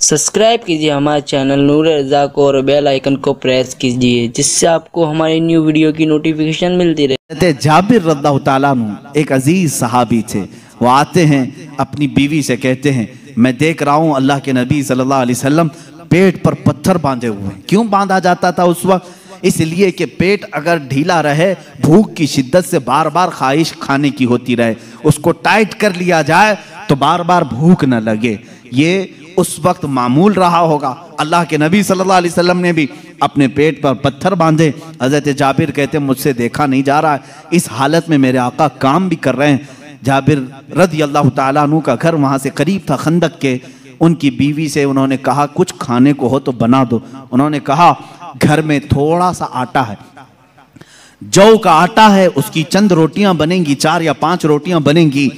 Subscribe कीजिए हमारे channel नूर रज़ा को और बेल आइकन को प्रेस कीजिए जिससे आपको हमारी न्यू वीडियो की नोटिफिकेशन मिलती रहे। जाबिर रज़ियल्लाहु ताला अन्हु एक अजीज सहाबी थे। वो आते हैं अपनी बीवी से कहते हैं, मैं देख रहा हूँ अल्लाह के नबी सल्लल्लाहु अलैहि वसल्लम पेट पर पत्थर बांधे हुए हैं। क्यों बांधा जाता था उस वक्त? इसलिए कि पेट अगर ढीला रहे, भूख की शिद्दत से बार बार ख्वाहिश खाने की होती रहे, उसको टाइट कर लिया जाए तो बार बार भूख न लगे। ये उस वक्त मामूल रहा होगा। अल्लाह के नबी सल्लल्लाहु अलैहि वसल्लम ने भी अपने पेट पर पत्थर बांधे। हज़रत जाबिर कहते हैं, मुझसे देखा नहीं जा रहा है, इस हालत में मेरे आका काम भी कर रहे हैं। जाबिर रज़ियल्लाहु ताला अन्हु का घर वहाँ से करीब था, खंदक के। उनकी बीवी से उन्होंने कहा, कुछ खाने को हो तो बना दो। उन्होंने कहा, घर में थोड़ा सा आटा है, जौ का आटा है, उसकी चंद रोटियां बनेंगी, 4 या 5 रोटियां बनेंगी,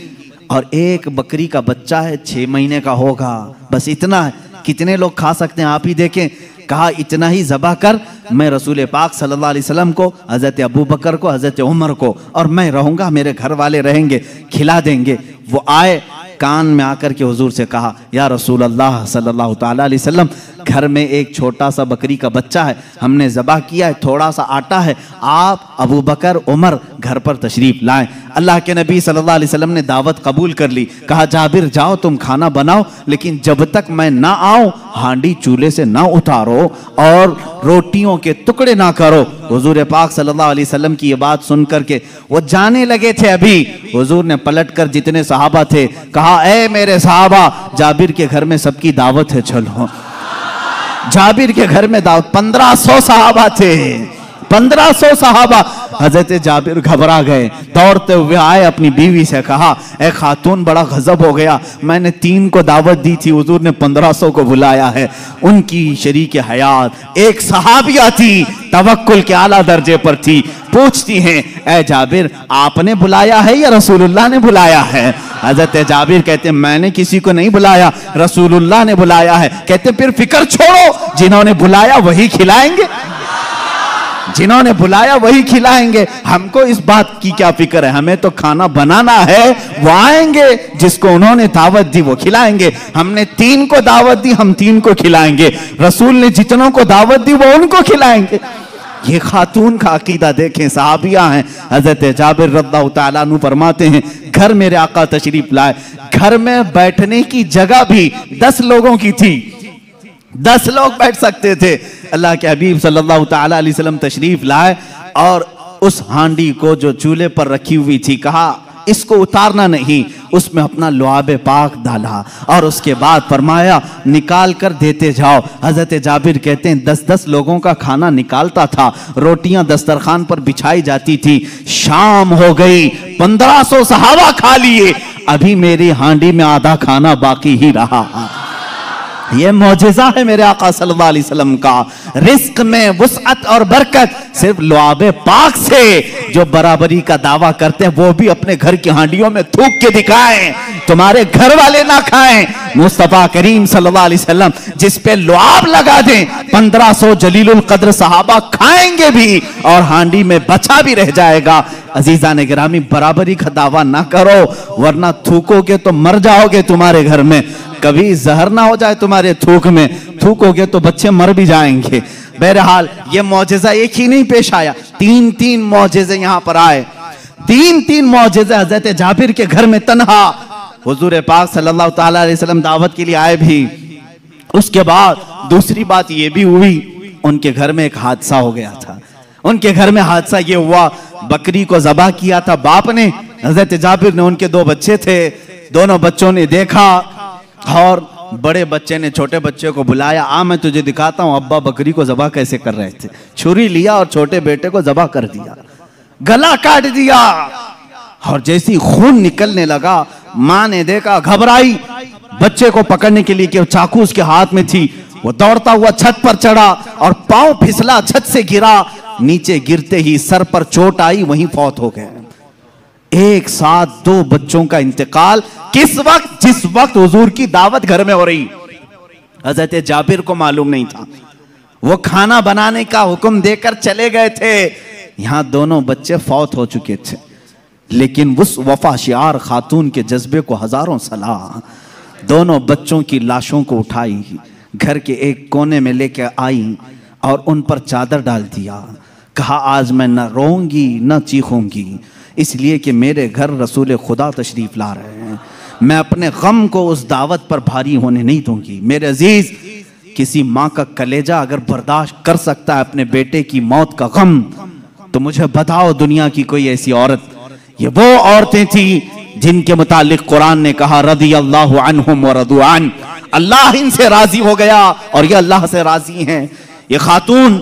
और एक बकरी का बच्चा है, 6 महीने का होगा, बस इतना है। कितने लोग खा सकते हैं आप ही देखें। कहा, इतना ही ज़बह कर, मैं रसूल पाक सल्लल्लाहु अलैहि वसल्लम को, हज़रत अबू बकर को, हज़रत उमर को, और मैं रहूँगा, मेरे घर वाले रहेंगे, खिला देंगे। वो आए, कान में आकर के हुजूर से कहा, या रसूल अल्लाह सल्लल्लाहु ताला अलैहि वसल्लम, घर में एक छोटा सा बकरी का बच्चा है, हमने ज़बह किया है, थोड़ा सा आटा है, आप अबू बकर उमर घर पर तशरीफ लाएं। अल्लाह के नबी सल्लल्लाहु अलैहि वसल्लम ने दावत कबूल कर ली। कहा, जाबिर जाओ तुम खाना बनाओ, लेकिन जब तक मैं ना आऊं हांडी चूल्हे से ना उतारो और रोटियों के टुकड़े ना करो। हुजूर पाक सल्लल्लाहु अलैहि वसल्लम की ये बात सुन करके वो जाने लगे थे। अभी हुजूर ने पलटकर जितने सहाबा थे कहा, ए मेरे सहाबा, जाबिर के घर में सबकी दावत है, चलो। जाबिर के घर में दावत, 1500 सहाबा थे, 1500 सहाबा। हजरत जाबिर घबरा गए, दौड़ते हुए आए, अपनी बीवी से कहा, ए खातून, बड़ा गजब हो गया, मैंने 3 को दावत दी थी, हुजूर ने 1500 को बुलाया है। उनकी शरीक हयात एक सहाबिया थी, तवक्कुल के आला दर्जे पर थी। पूछती हैं, ए जाबिर, आपने बुलाया है या रसूलुल्लाह ने बुलाया है? हजरत जाबिर कहते हैं, मैंने किसी को नहीं बुलाया, रसूलुल्लाह ने बुलाया है। कहते फिर फिक्र छोड़ो, जिन्होंने बुलाया वही खिलाएंगे, जिन्होंने बुलाया वही खिलाएंगे। हमको इस बात की क्या फिक्र है, हमें तो खाना बनाना है, वो आएंगे, जिसको उन्होंने दावत दी वो खिलाएंगे। हमने 3 को दावत दी, हम 3 को खिलाएंगे, रसूल ने जितनों को दावत दी वो उनको खिलाएंगे। ये खातून का अकीदा देखें, सहाबिया हैं। हजरत जाबिर रज़ियल्लाहु ताला अन्हु फरमाते हैं, घर मेरे आका तशरीफ लाए, घर में बैठने की जगह भी 10 लोगों की थी, 10 लोग बैठ सकते थे। अल्लाह के हबीब सल्लल्लाहु ताला अलैहि वसल्लम तशरीफ लाए और उस हांडी को जो चूल्हे पर रखी हुई थी, कहा इसको उतारना नहीं, उसमें अपना लुआबे पाक डाला और उसके बाद फरमाया, निकाल कर देते जाओ। हजरत जाबिर कहते हैं, 10-10 लोगों का खाना निकालता था, रोटियां दस्तरखान पर बिछाई जाती थी। शाम हो गई, 1500 सहाबा खा लिए, अभी मेरी हांडी में आधा खाना बाकी ही रहा। ये मौजिज़ा है मेरे आका सल्लल्लाहु अलैहि वसल्लम का। रिस्क में वुसअत और बरकत सिर्फ लुआबे पाक से। जो बराबरी का दावा करते हैं वो भी अपने घर की हांडियों में थूक के दिखाएं, तुम्हारे घर वाले ना खाएं। मुस्तफा करीम सल्लल्लाहु अलैहि वसल्लम जिस पे लुआब लगा दें, 1500 जलीलुल कद्र सहाबा खाएंगे भी और हांडी में बचा भी रह जाएगा। अजीजा ने गिरामी, बराबरी का दावा ना करो, वरना थूकोगे तो मर जाओगे। तुम्हारे घर में कभी जहर ना हो जाए, तुम्हारे थूक में थूकोगे तो बच्चे मर भी जाएंगे। बहरहाल ये मौजिज़ा एक ही नहीं पेश आया, 3-3 मौजिज़े यहाँ पर आए, 3-3 मौजिज़े। हज़रत जाबिर के घर में तन्हा हुजूर पाक सल्लल्लाहु ताला अलैहि वसल्लम दावत के लिए आए भी। उसके बाद दूसरी बात ये भी हुई, उनके घर में एक हादसा हो गया था। उनके घर में हादसा ये हुआ, बकरी को ज़बह किया था बाप ने, हज़रत जाबिर ने, उनके 2 बच्चे थे, दोनों बच्चों ने देखा और बड़े बच्चे ने छोटे बच्चे को बुलाया, आ मैं तुझे दिखाता हूं अब्बा बकरी को ज़बह कैसे कर रहे थे। छुरी लिया और छोटे बेटे को ज़बह कर दिया, गला काट दिया। और जैसी खून निकलने लगा, मां ने देखा, घबराई, बच्चे को पकड़ने के लिए कि चाकू उसके हाथ में थी, वो दौड़ता हुआ छत पर चढ़ा और पांव फिसला, छत से गिरा, नीचे गिरते ही सर पर चोट आई, वहीं फौत हो गए। एक साथ 2 बच्चों का इंतकाल, किस वक्त? जिस वक्त हुजूर की दावत घर में हो रही। हजरत जाबिर को मालूम नहीं था, वो खाना बनाने का हुक्म देकर चले गए थे, यहां दोनों बच्चे फौत हो चुके थे। लेकिन उस वफाशियार खातून के जज्बे को हजारों सलाह। दोनों बच्चों की लाशों को उठाई, घर के एक कोने में लेकर आई और उन पर चादर डाल दिया। कहा आज मैं न रोऊंगी न चीखूंगी, इसलिए कि मेरे घर रसूल खुदा तशरीफ़ ला रहे हैं। मैं अपने गम को उस दावत पर भारी होने नहीं दूंगी। मेरे अजीज, किसी माँ का कलेजा अगर बर्दाश्त कर सकता है अपने बेटे की मौत का गम, तो मुझे बताओ दुनिया की कोई ऐसी औरत। ये वो औरतें थी जिनके मुतालिक कुरान ने कहा रज़ियल्लाहु अन्हुम व रदू अन, अल्लाह इनसे राजी हो गया और ये अल्लाह से राजी हैं। ये खातून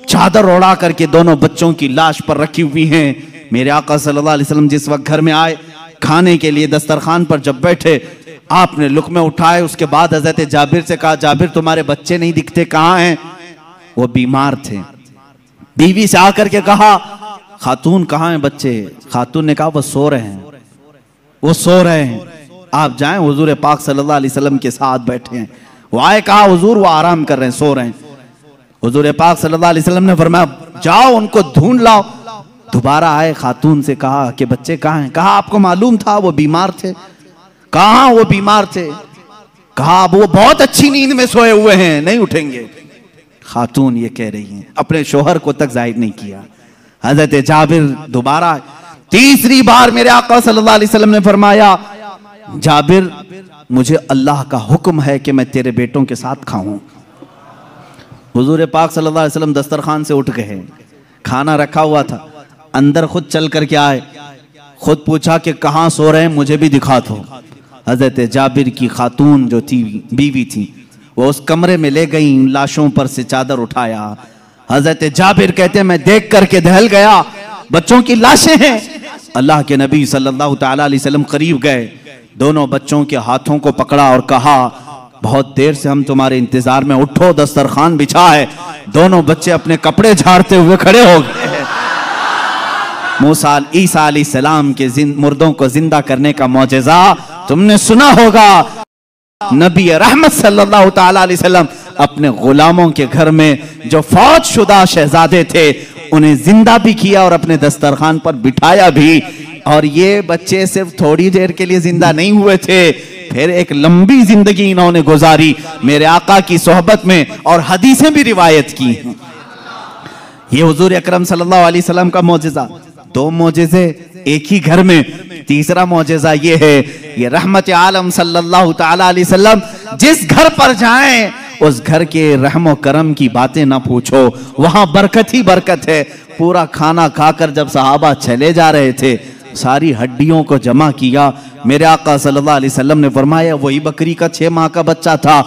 चादर ओढ़ा करके दोनों बच्चों की लाश पर रखी हुई हैं। मेरे आका सल्लल्लाहु अलैहि वसल्लम जिस वक्त घर में आए, खाने के लिए दस्तरखान पर जब बैठे, आपने लुक़मे उठाए। उसके बाद हज़रत जाबिर से कहा, जाबिर तुम्हारे बच्चे नहीं दिखते, कहाँ हैं? वो बीमार थे। बीवी से आकर के कहा, खातून कहाँ हैं बच्चे? खातून ने कहा वो सो रहे हैं, वो सो रहे हैं, आप जाएं। हुजूर पाक सल्लल्लाहु अलैहि वसल्लम के साथ बैठे हैं। वो आए, कहा हुजूर वो आराम कर रहे हैं, सो रहे हैं। हुजूर पाक सल्लल्लाहु अलैहि वसल्लम ने फरमाया जाओ उनको ढूंढ लाओ। दोबारा आए, खातून से कहा कि बच्चे कहाँ हैं? कहा आपको मालूम था वो बीमार थे। कहाँ वो बीमार थे? कहा वो बहुत अच्छी नींद में सोए हुए हैं, नहीं उठेंगे। खातून ये कह रही हैं, अपने शोहर को तक जाहिर नहीं किया। हजरत जाबिर दोबारा, तीसरी बार मेरे आका सल्लल्लाहु अलैहि वसल्लम ने फरमाया, जाबिर मुझे अल्लाह का हुक्म है कि मैं तेरे बेटों के साथ खाऊं। हुजूर पाक सल्लल्लाहु अलैहि वसल्लम दस्तरखान से उठ गए, खाना रखा हुआ था, अंदर खुद चल करके आए, खुद पूछा कि कहाँ सो रहे हैं, मुझे भी दिखा दो। हजरत जाबिर की खातून जो थी, बीवी थी, वो उस कमरे में ले गई, लाशों पर से चादर उठाया। हजरत जाबिर कहते हैं मैं देख करके दहल गया, बच्चों की लाशें हैं। अल्लाह के नबी सल्लल्लाहु ताला अलैहि वसल्लम करीब गए, दोनों बच्चों के हाथों को पकड़ा और कहा बहुत देर से हम तुम्हारे इंतजार में, उठो दस्तरखान बिछा है। दोनों बच्चे अपने कपड़े झाड़ते हुए खड़े हो गए। मूसा ईसा अलैहिस्सलाम के मुर्दों को जिंदा करने का मौजज़ा तुमने सुना होगा। नबी रहमत सल्लल्लाहु ताला अलैहि वसल्लम अपने गुलामों के घर में जो फौत शुदा शहजादे थे उन्हें जिंदा भी किया और अपने दस्तरखान पर बिठाया भी। और ये बच्चे सिर्फ थोड़ी देर के लिए जिंदा नहीं हुए थे, फिर एक लंबी जिंदगी इन्होंने गुजारी मेरे आका की सोहबत में, और हदीसें भी रिवायत की। ये हुजूर अकरम सल्लल्लाहु अलैहि वसल्लम का मौजज़ा। दो मौजज़े एक ही घर में। तीसरा मौजज़ा ये है, ये रहमत आलम सल्लल्लाहु ताला अलैहि वसल्लम जिस घर पर जाएं उस घर के रहमो करम की बातें ना पूछो, वहां बरकत ही बरकत है। पूरा खाना खाकर जब सहाबा चले जा रहे थे, सारी हड्डियों को जमा किया। मेरे आका सल्लल्लाहु अलैहि वसल्लम ने फरमाया वही बकरी का 6 माह का बच्चा था।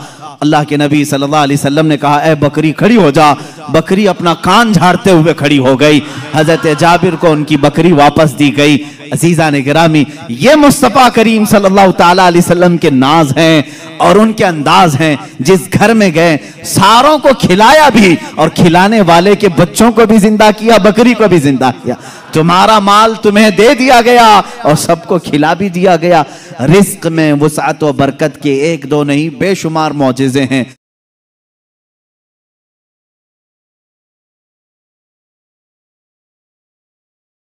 अल्लाह के नबी सल्लल्लाहु अलैहि वसल्लम ने कहा ए बकरी खड़ी हो जा। बकरी अपना कान झाड़ते हुए खड़ी हो गई। हजरत जाबिर को उनकी बकरी वापस दी गई। अजीजा ने गिरामी, ये मुस्तफ़ा करीम सल्लल्लाहु ताला अलैहि वसल्लम के नाज हैं और उनके अंदाज हैं। जिस घर में गए सारों को खिलाया भी और खिलाने वाले के बच्चों को भी जिंदा किया, बकरी को भी जिंदा किया। तुम्हारा माल तुम्हें दे दिया गया और सबको खिला भी दिया गया। रिस्क में वुसअत व बरकत के 1-2 नहीं बेशुमार मौजज़े हैं।